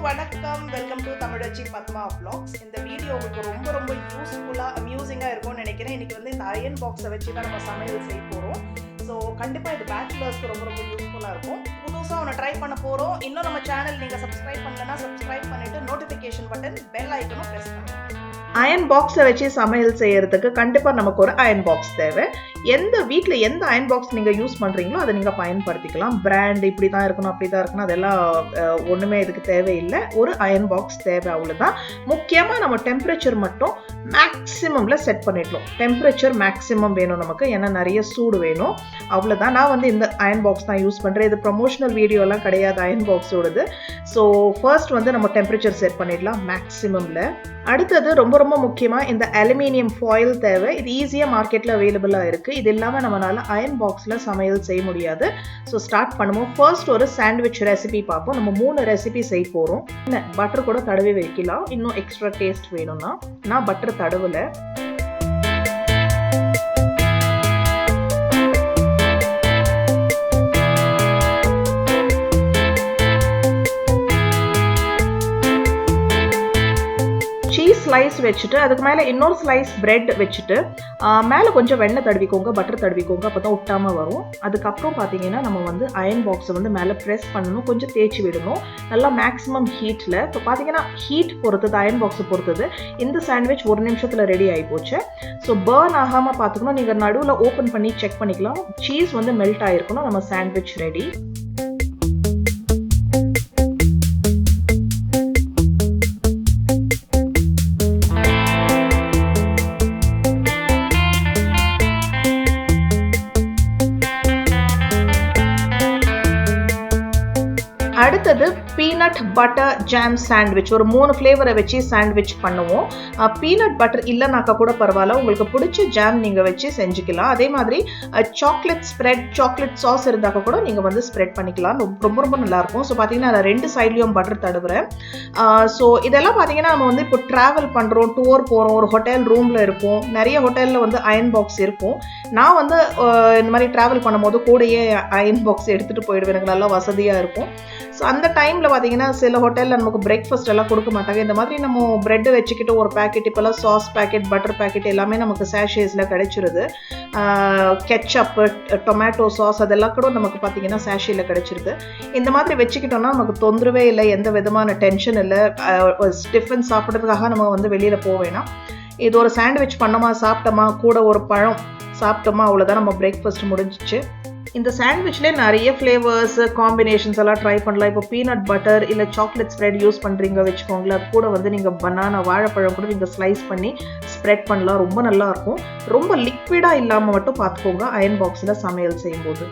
வணக்கம், welcome to Thamizhachi Padma vlogs. இந்த video உங்களுக்கு ரொம்ப யூஸ்ஃபுல்லா அம்யூசிங்கா இருக்கும்னு நினைக்கிறேன். இன்னைக்கு வந்து இந்த அயன் பாக்ஸை வச்சு தான் நம்ம சமையல் செய்ய போறோம். ஸோ கண்டிப்பா இது பேச்சுலர்ஸ்க்கு ரொம்ப யூஸ்ஃபுல்லா இருக்கும். புதுசாக ஒன்று ட்ரை பண்ண போறோம். இன்னும் நம்ம சேனல் நீங்க சப்ஸ்கிரைப் பண்ணலன்னா சப்ஸ்கிரைப் பண்ணிட்டு நோட்டிஃபிகேஷன் பட்டன் பெல் ஐக்கனும் பிரஸ் பண்ணுங்க. அயன் பாக்ஸை வச்சு சமையல் செய்யறதுக்கு கண்டிப்பாக நமக்கு ஒரு அயன் பாக்ஸ் தேவை. எந்த வீட்டில் எந்த அயன் பாக்ஸ் நீங்கள் யூஸ் பண்ணுறீங்களோ அதை நீங்கள் பயன்படுத்திக்கலாம். பிராண்ட் இப்படி தான் இருக்கணும் அப்படி தான் இருக்கணும் அதெல்லாம் ஒன்றுமே இதுக்கு தேவையில்லை. ஒரு அயன் பாக்ஸ் தேவை, அவ்வளோதான். முக்கியமாக நம்ம டெம்பரேச்சர் மட்டும் மேக்ஸிமமில் செட் பண்ணிடலாம். டெம்பரேச்சர் மேக்ஸிமம் வேணும் நமக்கு, ஏன்னா நிறைய சூடு வேணும். அவ்வளோதான். நான் வந்து இந்த அயன் பாக்ஸ் தான் யூஸ் பண்ணுறேன். இது ப்ரொமோஷனல் வீடியோலாம் கிடையாது அயன் பாக்ஸோடது. ஸோ ஃபர்ஸ்ட் வந்து நம்ம டெம்பரேச்சர் செட் பண்ணிடலாம் மேக்ஸிமமில். அடுத்தது ரொம்ப முக்கியமாக இந்த அலுமினியம் ஃபாயில் தேவை. இது ஈஸியாக மார்க்கெட்டில் அவைலபிளாக இருக்குது. இது இல்லாமல் நம்மளால் அயன் பாக்ஸில் சமையல் செய்ய முடியாது. ஸோ ஸ்டார்ட் பண்ணுவோம். ஃபர்ஸ்ட் ஒரு சாண்ட்விச் ரெசிபி பார்ப்போம். நம்ம 3 ரெசிபி செய்ய போகிறோம். பட்டர் கூட தடவி வைக்கலாம், இன்னும் எக்ஸ்ட்ரா டேஸ்ட் வேணும்னா. நான் பட்டர் தடவலை. ஸ்லைஸ் வச்சுட்டு அதுக்கு மேலே இன்னொரு ஸ்லைஸ் பிரெட் வச்சுட்டு மேலே கொஞ்சம் வெண்ணெய் தடவிக்கோங்க, பட்டர் தடவிக்கோங்க, அப்போ தான் ஒட்டாமல் வரும். அதுக்கப்புறம் பார்த்தீங்கன்னா நம்ம வந்து அயன் பாக்ஸை வந்து மேலே ப்ரெஸ் பண்ணணும், கொஞ்சம் தேய்ச்சி விடணும் நல்லா மேக்ஸிமம் ஹீட்டில். இப்போ பார்த்தீங்கன்னா ஹீட் பொறுத்தது, அயன் பாக்ஸை பொறுத்தது. இந்த சாண்ட்விச் 1 நிமிஷத்தில் ரெடி ஆகி போச்சு. ஸோ பர்ன் ஆகாமல் பார்த்துக்கணும். நீங்கள் நடுவில் ஓப்பன் பண்ணி செக் பண்ணிக்கலாம். சீஸ் வந்து மெல்ட் ஆகிருக்கணும். நம்ம சாண்ட்விச் ரெடி. அடுத்தது பீனட் பட்டர் ஜாம் சாண்ட்விச். ஒரு 3 ஃப்ளேவரை வச்சு சாண்ட்விச் பண்ணுவோம். பீனட் பட்டர் இல்லைனாக்கா கூட பரவாயில்ல, உங்களுக்கு பிடிச்ச ஜாம் நீங்கள் வச்சு செஞ்சுக்கலாம். அதே மாதிரி சாக்லேட் ஸ்ப்ரெட், சாக்லேட் சாஸ் இருந்தாக்க கூட நீங்கள் வந்து ஸ்ப்ரெட் பண்ணிக்கலாம். ரொம்ப நல்லாயிருக்கும். ஸோ பார்த்தீங்கன்னா நான் 2 சைட்லேயும் பட்டர் தடவுறேன். ஸோ இதெல்லாம் பார்த்தீங்கன்னா நம்ம வந்து இப்போ ட்ராவல் பண்ணுறோம், டூர் போகிறோம், ஒரு ஹோட்டல் ரூமில் இருப்போம். நிறைய ஹோட்டலில் வந்து அயன் பாக்ஸ் இருக்கும். நான் வந்து இந்த மாதிரி ட்ராவல் பண்ணும்போது கூடயே அயன் பாக்ஸ் எடுத்துகிட்டு போயிடுவேன். எனக்கு நல்லா வசதியாக இருக்கும். ஸோ அந்த டைமில் பார்த்தீங்கன்னா சில ஹோட்டலில் நமக்கு பிரேக்ஃபாஸ்ட் எல்லாம் கொடுக்க மாட்டாங்க. இந்த மாதிரி நம்ம பிரெட் வச்சுக்கிட்டு ஒரு பேக்கெட், இப்போல்லாம் சாஸ் பேக்கெட், பட்டர் பேக்கெட் எல்லாமே நமக்கு சாஷேஸில் கிடைச்சிருது. கெச்சப்பு, டொமேட்டோ சாஸ் அதெல்லாம் கூட நமக்கு பார்த்தீங்கன்னா சாஷேயில் கிடைச்சிருது. இந்த மாதிரி வச்சுக்கிட்டோம்னா நமக்கு தொந்தரவே இல்லை, எந்த விதமான டென்ஷன் இல்லை. டிஃபன் சாப்பிட்றதுக்காக நம்ம வந்து வெளியில் போவேணாம். இது ஒரு சாண்ட்விச் பண்ணோமா, சாப்பிட்டோமா, கூட ஒரு பழம் சாப்பிட்டோமா, அவ்வளோதான், நம்ம பிரேக்ஃபாஸ்ட் முடிஞ்சிச்சு. இந்த சாண்ட்விச்லேயே நிறைய ஃப்ளேவர்ஸ் காம்பினேஷன்ஸ் எல்லாம் ட்ரை பண்ணலாம். இப்போ பீனட் பட்டர் இல்லை சாக்லேட் ஸ்ப்ரெட் யூஸ் பண்ணுறீங்க வச்சுக்கோங்களேன். அது கூட வந்து நீங்கள் பனானா, வாழைப்பழம் கூட நீங்கள் ஸ்லைஸ் பண்ணி ஸ்ப்ரெட் பண்ணலாம். ரொம்ப நல்லாயிருக்கும். ரொம்ப லிக்விடாக இல்லாமல் மட்டும் பார்த்துக்கோங்க அயன் பாக்ஸில் சமையல் செய்யும்போது.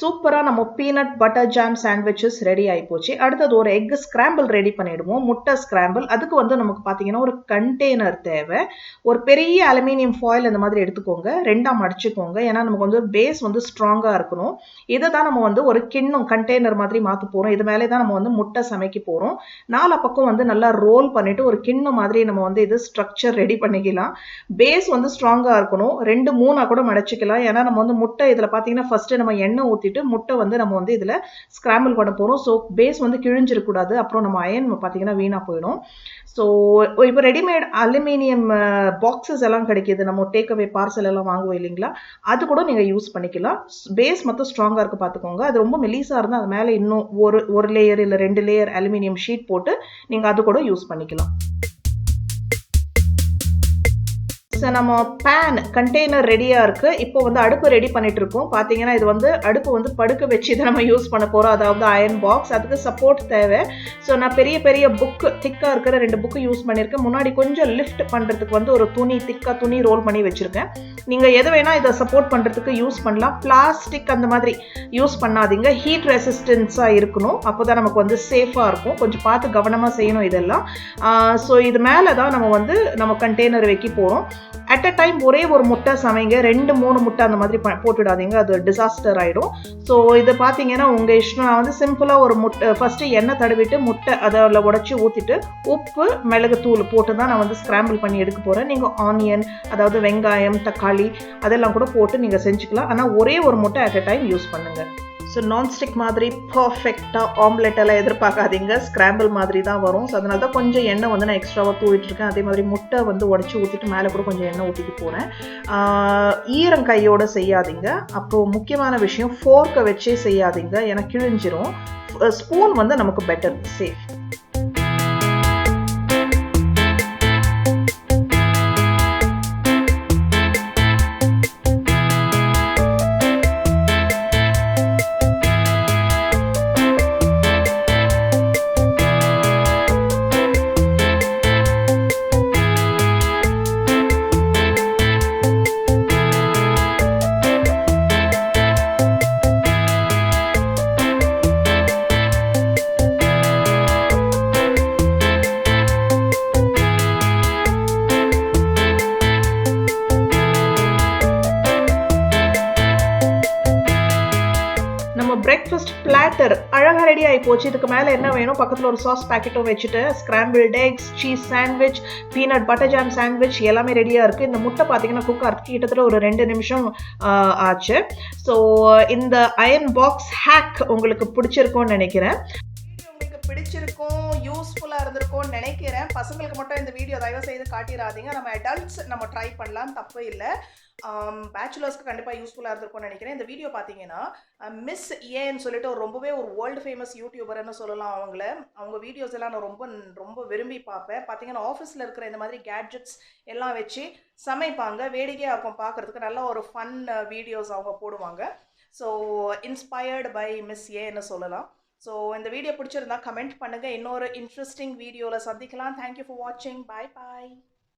சூப்பராக நம்ம peanut butter jam sandwiches ready ஆகி போச்சு. அடுத்தது ஒரு எக் ஸ்கிராம்பிள் ரெடி பண்ணிவிடுவோம். முட்டை ஸ்கிராம்பிள். அதுக்கு வந்து நமக்கு பார்த்தீங்கன்னா ஒரு கண்டெய்னர் தேவை. ஒரு பெரிய அலுமினியம் ஃபாயில் இந்த மாதிரி எடுத்துக்கோங்க, 2ஆக மடிச்சுக்கோங்க. ஏன்னா நமக்கு வந்து பேஸ் வந்து ஸ்ட்ராங்காக இருக்கணும். இதை தான் நம்ம வந்து ஒரு கிண்ணம் கண்டெய்னர் மாதிரி மாற்ற போகிறோம். இது மேலே தான் நம்ம வந்து முட்டை சமைக்க போகிறோம். 4 பக்கம் வந்து நல்லா ரோல் பண்ணிவிட்டு ஒரு கிண்ணம் மாதிரி நம்ம வந்து இது ஸ்ட்ரக்சர் ரெடி பண்ணிக்கலாம். பேஸ் வந்து ஸ்ட்ராங்காக இருக்கணும். 2 3 கூட மடிச்சிக்கலாம். ஏன்னா நம்ம வந்து முட்டை இதில் பார்த்தீங்கன்னா ஃபஸ்ட்டு நம்ம எண்ணெய் ஊற்றிட்டு முட்டை வந்து நம்ம வந்து இதில் ஸ்கிராம்பிள் பண்ண போகிறோம். ஸோ பேஸ் வந்து கிழிஞ்சிடக்கூடாது, அப்புறம் நம்ம அயன் பார்த்தீங்கன்னா வீணாக போயிடும். ஸோ இப்போ ரெடிமேட் அலுமினியம் பாக்ஸஸ் எல்லாம் கிடைக்கிது. நம்ம டேக் அவே பார்சல் எல்லாம் வாங்குவோம் இல்லைங்களா, அது கூட நீங்கள் யூஸ் பண்ணிக்கலாம். பேஸ் மட்டும் ஸ்ட்ராங்காக இருக்குது பார்த்துக்கோங்க. அது ரொம்ப மெலிசாக இருந்தால் அது மேலே இன்னும் ஒரு லேயர் இல்லை 2 லேயர் அலுமினியம் ஷீட் போட்டு நீங்கள் அது கூட யூஸ் பண்ணிக்கலாம். ஸோ நம்ம பேன் கண்டெய்னர் ரெடியாக இருக்குது. இப்போ வந்து அடுப்பு ரெடி பண்ணிட்டு இருக்கோம். பார்த்தீங்கன்னா இது வந்து அடுப்பு வந்து படுக்க வச்சு தான் நம்ம யூஸ் பண்ண போகிறோம். அதாவது அயர்ன் பாக்ஸ், அதுக்கு சப்போர்ட் தேவை. ஸோ நான் பெரிய பெரிய புக்கு திக்காக இருக்கிற 2 புக்கு யூஸ் பண்ணியிருக்கேன். முன்னாடி கொஞ்சம் லிஃப்ட் பண்ணுறதுக்கு வந்து ஒரு திக்காக துணி ரோல் பண்ணி வச்சுருக்கேன். நீங்கள் எது வேணால் இதை சப்போர்ட் பண்ணுறதுக்கு யூஸ் பண்ணலாம். பிளாஸ்டிக் அந்த மாதிரி யூஸ் பண்ணாதீங்க. ஹீட் ரெசிஸ்டன்ஸாக இருக்கணும். அப்போ தான் நமக்கு வந்து சேஃபாக இருக்கும். கொஞ்சம் பார்த்து கவனமாக செய்யணும் இதெல்லாம். ஸோ இது மேலே தான் நம்ம கண்டெய்னர் வைக்க போகிறோம். அட் அ டைம் ஒரே ஒரு முட்டை சமைங்க. 2-3 முட்டை அந்த மாதிரி போட்டுடாதீங்க, அது டிசாஸ்டர் ஆகிடும். ஸோ இதை பார்த்தீங்கன்னா உங்கள் இஷ்டம். நான் வந்து சிம்பிளாக ஒரு முட்டை ஃபஸ்ட்டு எண்ணெய் தடவிட்டு முட்டை அதில் உடச்சி ஊற்றிட்டு உப்பு மிளகுத்தூள் போட்டு தான் நான் வந்து ஸ்க்ராம்பிள் பண்ணி எடுக்க போகிறேன். நீங்கள் ஆனியன், அதாவது வெங்காயம், தக்காளி அதெல்லாம் கூட போட்டு நீங்கள் செஞ்சுக்கலாம். ஆனால் ஒரே ஒரு முட்டை அட் அ டைம் யூஸ் பண்ணுங்கள். ஸோ நான்ஸ்டிக் மாதிரி பர்ஃபெக்டாக ஆம்லெட் எல்லாம் எதிர்பார்க்காதீங்க. ஸ்க்ராம்பிள் மாதிரி தான் வரும். ஸோ அதனால தான் கொஞ்சம் எண்ணெய் வந்து நான் எக்ஸ்ட்ராவாக தூவிட்டு இருக்கேன். அதே மாதிரி முட்டை வந்து உடச்சி ஊற்றிட்டு மேலே கூட கொஞ்சம் எண்ணெய் ஊற்றிட்டு போகிறேன். ஈரம் கையோடு செய்யாதீங்க. அப்புறம் முக்கியமான விஷயம், ஃபோர்க்கை வச்சே செய்யாதீங்க, ஏன்னா கிழிஞ்சிரும். ஸ்பூன் வந்து நமக்கு பெட்டர், சேஃப். பிரேக்ஃபாஸ்ட் பிளாட்டர் அழகாக ரெடி ஆகி போச்சு. இதுக்கு மேலே என்ன வேணும், பக்கத்தில் ஒரு சாஸ் பேக்கெட்டும் வச்சுட்டு scrambled eggs, cheese sandwich, peanut butter jam sandwich எல்லாமே ரெடியாக இருக்குது. இந்த முட்டை பார்த்தீங்கன்னா குக் ஆகிறதுக்கு கிட்டத்தட்ட ஒரு 2 நிமிஷம் ஆச்சு. ஸோ இந்த அயர்ன் பாக்ஸ் ஹேக் உங்களுக்கு பிடிச்சிருக்கும்னு நினைக்கிறேன். பிடிச்சிருக்கும், யூஸ்ஃபுல்லாக இருந்திருக்கும்னு நினைக்கிறேன். பசங்களுக்கு மட்டும் இந்த வீடியோ தயவு செய்து காட்டிடாதீங்க. நம்ம அடல்ட்ஸ் நம்ம ட்ரை பண்ணலாம், தப்பு இல்லை. பேச்சுலர்ஸ்க்கு கண்டிப்பாக யூஸ்ஃபுல்லாக இருந்திருக்கும்னு நினைக்கிறேன். இந்த வீடியோ பார்த்தீங்கன்னா மிஸ் ஏன்னு சொல்லிட்டு ரொம்பவே ஒரு வேர்ல்டு ஃபேமஸ் யூடியூபர்னு சொல்லலாம். அவங்க வீடியோஸ் எல்லாம் நான் ரொம்ப ரொம்ப விரும்பி பார்ப்பேன். பார்த்தீங்கன்னா ஆஃபீஸில் இருக்கிற இந்த மாதிரி கேட்ஜெட்ஸ் எல்லாம் வச்சு சமைப்பாங்க. வேடிக்கையாக இருக்கும் பார்க்குறதுக்கு. நல்ல ஒரு ஃபன் வீடியோஸ் அவங்க போடுவாங்க. ஸோ இன்ஸ்பயர்டு பை மிஸ் ஏன்னு சொல்லலாம். ஸோ இந்த வீடியோ பிடிச்சிருந்தா கமெண்ட் பண்ணுங்கள். இன்னொரு இன்ட்ரெஸ்டிங் வீடியோவில் சந்திக்கலாம். தேங்க்யூ ஃபார் வாட்சிங். பாய் பாய்.